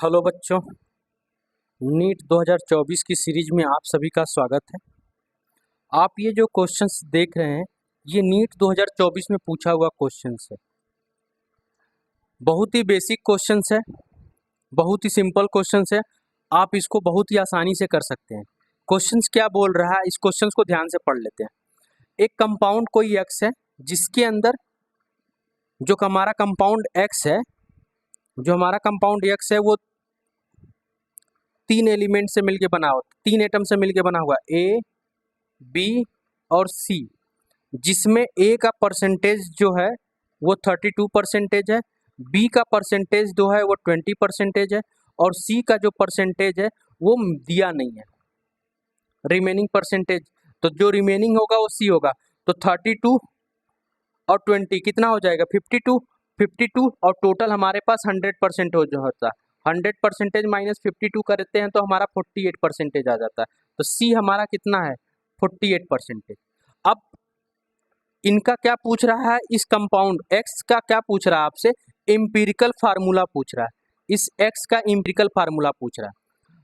Hello बच्चों, NEET 2024 की series में आप सभी का स्वागत है। आप ये जो क्वेश्चंस देख रहे हैं ये नीट 2024 में पूछा हुआ क्वेश्चंस है। बहुत ही बेसिक क्वेश्चंस है, बहुत ही सिंपल क्वेश्चंस है। आप इसको बहुत ही आसानी से कर सकते हैं। क्वेश्चंस क्या बोल रहा है, इस क्वेश्चंस को ध्यान से पढ़ लेते हैं। एक कंपाउंड कोई एक्स है जिसके अंदर जो हमारा कंपाउंड एक्स है, जो हमारा कंपाउंड एक्स है वो तीन एलिमेंट से मिलके बना हुआ, तीन एटम से मिलके बना हुआ ए, बी और सी, जिसमें ए का परसेंटेज जो है वो 32% है, बी का परसेंटेज जो है वो 20% है और सी का जो परसेंटेज है वो दिया नहीं है, रिमेनिंग परसेंटेज। तो जो रिमेनिंग होगा वो सी होगा। तो 32 और 20 कितना हो जाएगा, 52। 52 और टोटल हमारे पास 100% हो जाता है। 100% माइनस 52 करते हैं तो हमारा 48% आ जाता है। तो सी हमारा कितना है, 48%। अब इनका क्या पूछ रहा है, इस कंपाउंड एक्स का क्या पूछ रहा है आपसे, एम्पिरिकल फार्मूला पूछ रहा है। इस एक्स का एम्पिरिकल फार्मूला पूछ रहा है।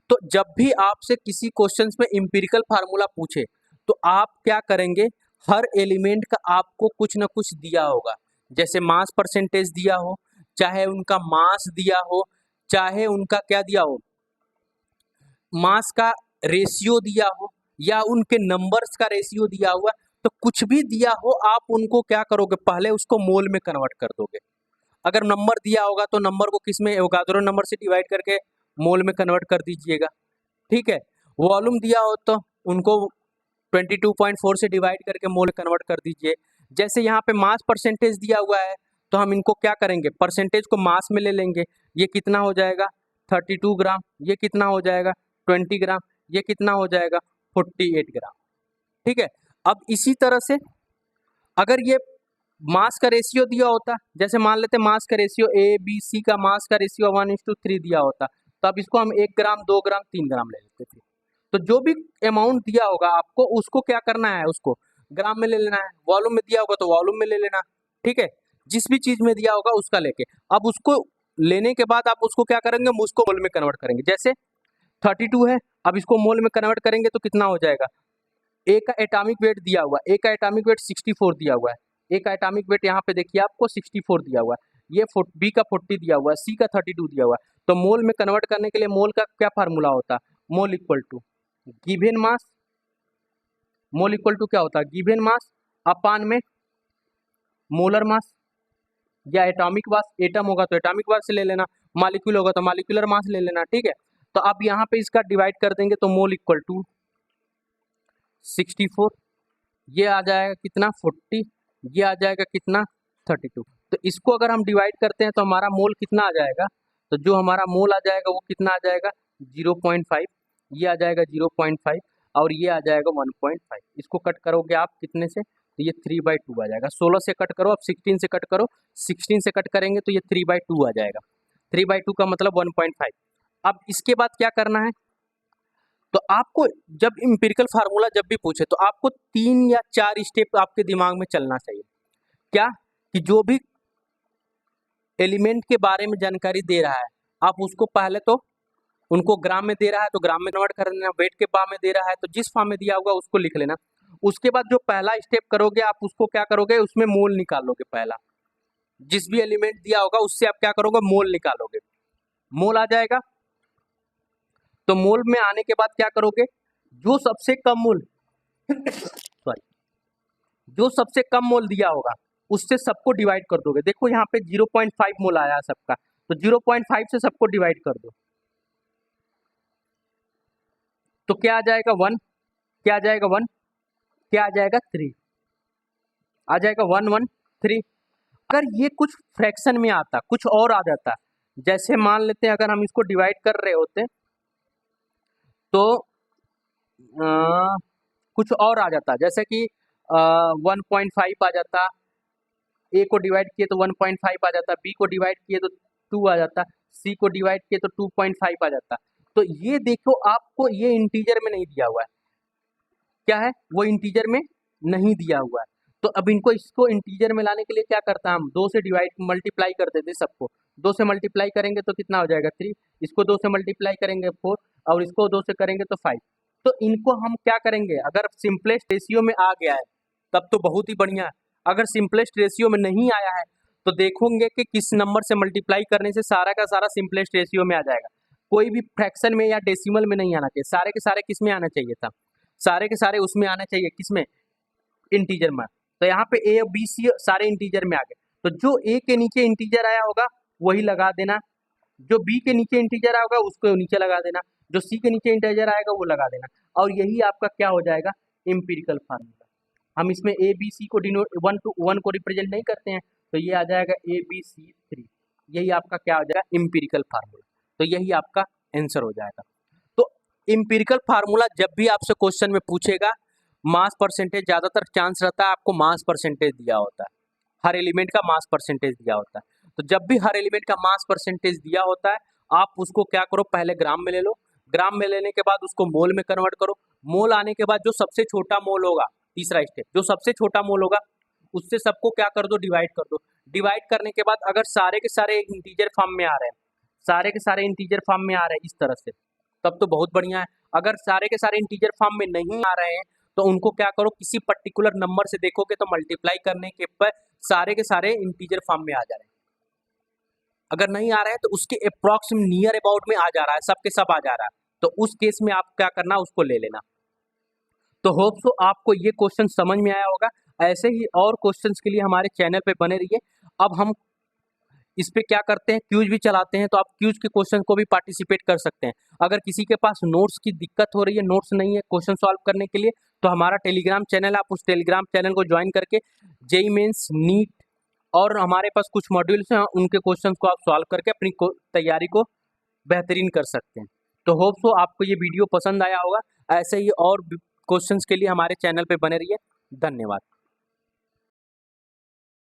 तो जब भी आपसे किसी क्वेश्चंस में एम्पिरिकल फार्मूला पूछे तो आप क्या करेंगे, हर एलिमेंट का आपको कुछ ना कुछ दिया होगा। जैसे मास परसेंटेज दिया हो, चाहे उनका मास दिया हो, चाहे उनका क्या दिया हो, मास का रेशियो दिया हो, या उनके नंबर्स का रेशियो दिया हुआ। तो कुछ भी दिया हो आप उनको क्या करोगे, पहले उसको मोल में कन्वर्ट कर दोगे। अगर नंबर दिया होगा तो नंबर को किस में, एवोगाद्रो नंबर से डिवाइड करके मोल में कन्वर्ट कर दीजिएगा। ठीक है। वॉल्यूम दिया हो तो उनको 22.4 से डिवाइड करके मोल में कन्वर्ट कर दीजिए। जैसे यहाँ पे मास परसेंटेज दिया हुआ है तो हम इनको क्या करेंगे, परसेंटेज को मास में ले लेंगे। ये कितना हो जाएगा, 32 ग्राम। ये कितना हो जाएगा, 20 ग्राम। ये कितना हो जाएगा, 48 ग्राम। ठीक है। अब इसी तरह से अगर ये मास का रेशियो दिया होता, जैसे मान लेते मास का रेशियो ए बी सी का मास का रेशियो 1:3 दिया होता, तो अब इसको हम 1 ग्राम 2 ग्राम 3 ग्राम ले लेते थे। तो जो भी अमाउंट दिया होगा आपको उसको क्या करना है, उसको ग्राम में ले लेना है। वॉल्यूम में दिया होगा तो वॉल्यूम में ले लेना। ठीक है। जिस भी चीज में दिया होगा उसका लेके, अब उसको लेने के बाद आप उसको क्या करेंगे, उसको मोल में कन्वर्ट करेंगे। जैसे 32 है, अब इसको मोल में कन्वर्ट करेंगे तो कितना हो जाएगा, ए का एटॉमिक वेट दिया हुआ, ए का एटॉमिक वेट 64 दिया हुआ है। ए का एटॉमिक वेट यहाँ पे देखिए आपको 64 दिया हुआ है। ये बी का 40 दिया हुआ है, सी का 32 दिया हुआ है। तो मोल में कन्वर्ट करने के लिए मोल का क्या फार्मूला होता है, mole equal to given mass. Mole equal to क्या होता है, गिवन मास अपान में मोलर मास, या एटॉमिक मास, एटम होगा तो एटॉमिक मास से ले लेना, मॉलिक्यूल होगा तो मॉलिक्यूलर मास ले लेना। ठीक है। तो अब यहाँ पे इसका डिवाइड कर देंगे तो मोल इक्वल टू 64, ये आ जाएगा कितना 40, ये आ जाएगा कितना 32। तो इसको अगर हम डिवाइड करते हैं तो हमारा मोल कितना आ जाएगा, तो जो हमारा मोल आ जाएगा वो कितना आ जाएगा 0.5, ये आ जाएगा 0.5 और ये आ जाएगा 1.5। इसको कट करोगे आप कितने से, तो ये 3/2 आ जाएगा। 16 से कट करो, अब 16 से कट करो, 16 से कट करेंगे तो ये 3/2 आ जाएगा। 3/2 का मतलब 1.5। अब इसके बाद क्या करना है, तो आपको जब इम्पिरिकल फार्मूला जब भी पूछे तो आपको 3 या 4 स्टेप आपके दिमाग में चलना चाहिए। क्या, कि जो भी एलिमेंट के बारे में जानकारी दे रहा है आप उसको पहले तो उनको ग्राम में दे रहा है तो ग्राम में कन्वर्ट कर लेना, वेट के फॉर्म में दे रहा है तो जिस फॉर्म में दिया होगा उसको लिख लेना। उसके बाद जो पहला स्टेप करोगे आप उसको क्या करोगे, उसमें मोल निकालोगे। पहला जिस भी एलिमेंट दिया होगा उससे आप क्या करोगे, मोल निकालोगे। मोल आ जाएगा तो मोल में आने के बाद क्या करोगे, जो सबसे कम मोल सॉरी जो सबसे कम मोल दिया होगा उससे सबको डिवाइड कर दोगे। देखो यहाँ पे 0.5 मोल आया है सबका, तो 0.5 से सबको डिवाइड कर दो तो क्या आ जाएगा 1, क्या आ जाएगा 1, क्या आ जाएगा 3, आ जाएगा 1 1 3। अगर ये कुछ फ्रैक्शन में आता, कुछ और आ जाता, जैसे मान लेते हैं अगर हम इसको डिवाइड कर रहे होते तो कुछ और आ जाता, जैसे कि 1.5 आ जाता, ए को डिवाइड किए तो 1.5 आ जाता, बी को डिवाइड किए तो 2 आ जाता, सी को डिवाइड किए तो 2.5 आ जाता। तो ये देखो आपको ये इंटीजर में नहीं दिया हुआ है, क्या है वो इंटीजर में नहीं दिया हुआ है। तो अब इनको इसको इंटीजर में लाने के लिए क्या करता, हम 2 से डिवाइड मल्टीप्लाई कर देते सबको, 2 से मल्टीप्लाई करेंगे तो कितना हो जाएगा 3, इसको 2 से मल्टीप्लाई करेंगे 4 और इसको 2 से करेंगे तो 5। तो इनको हम क्या करेंगे, अगर सिंपलेस्ट रेशियो में आ गया है तब तो बहुत ही बढ़िया है, अगर सिंपलेस्ट रेशियो में नहीं आया है तो देखोगे कि किस नंबर से मल्टीप्लाई करने से सारा का सारा सिंपलेस्ट रेशियो में आ जाएगा। कोई भी फ्रैक्शन में या डेसिमल में नहीं आना चाहिए, सारे के सारे किस में आना चाहिए था, सारे के सारे उसमें आना चाहिए, किसमें, इंटीजर में। तो यहाँ पे ए बी सी सारे इंटीजर में आ गए, तो जो ए के नीचे इंटीजर आया होगा वही लगा देना, जो बी के नीचे इंटीजर आएगा उसको नीचे लगा देना, जो सी के नीचे इंटीजर आएगा वो लगा देना, और यही आपका क्या हो जाएगा, एम्पिरिकल फार्मूला। हम इसमें ए बी सी को डिनोट 1 to 1 को रिप्रेजेंट नहीं करते हैं, तो ये आ जाएगा ए बी सी 3, यही आपका क्या हो जाएगा, एम्पिरिकल फार्मूला। तो यही आपका आंसर हो जाएगा। तो एम्पिरिकल फार्मूला जब भी आपसे क्वेश्चन में पूछेगा, मास परसेंटेज ज़्यादातर चांस रहता है आपको मास परसेंटेज दिया होता है, हर एलिमेंट का मास परसेंटेज दिया होता है। तो जब भी हर एलिमेंट का मास परसेंटेज दिया होता है, आप उसको क्या करो, पहले ग्राम में ले लो, ग्राम में लेने के बाद उसको मोल में कन्वर्ट करो, मोल आने के बाद जो सबसे छोटा मोल होगा, तीसरा स्टेप, जो सबसे छोटा मोल होगा उससे सबको क्या कर दो, डिवाइड कर दो। डिवाइड करने के बाद अगर सारे के सारे इंटीजर फॉर्म में आ रहे हैं, सारे के सारे इंटीजर फॉर्म में आ रहे हैं इस तरह से, तब तो बहुत बढ़िया है। अगर सारे के सारे इंटीजर फॉर्म में नहीं आ रहे हैं तो उनको क्या करो, किसी पर्टिकुलर नंबर से देखोगे तो मल्टीप्लाई करने के पर सारे के सारे इंटीजर फॉर्म में आ जा रहे हैं। अगर नहीं आ रहे हैं तो उसके अप्रॉक्सिम नियर अबाउट में आ जा रहा है, सब के सब आ जा रहा है, तो उस केस में आप क्या करना, उसको ले लेना। तो होप सो आपको ये क्वेश्चन समझ में आया होगा। ऐसे ही और क्वेश्चंस के लिए हमारे चैनल पे बने रहिए। अब हम इस पे क्या करते हैं, क्यूज भी चलाते हैं, तो आप क्यूज के क्वेश्चन को भी पार्टिसिपेट कर सकते हैं। अगर किसी के पास नोट्स की दिक्कत हो रही है, नोट्स नहीं है क्वेश्चन सॉल्व करने के लिए, तो हमारा टेलीग्राम चैनल है, आप उस टेलीग्राम चैनल को ज्वाइन करके जेईई मेंस, नीट और हमारे पास कुछ मॉड्यूल्स हैं उनके क्वेश्चन को आप सॉल्व करके अपनी तैयारी को बेहतरीन कर सकते हैं। तो होप सो आपको ये वीडियो पसंद आया होगा। ऐसे ही और क्वेश्चंस के लिए हमारे चैनल पे बने रहिए। धन्यवाद।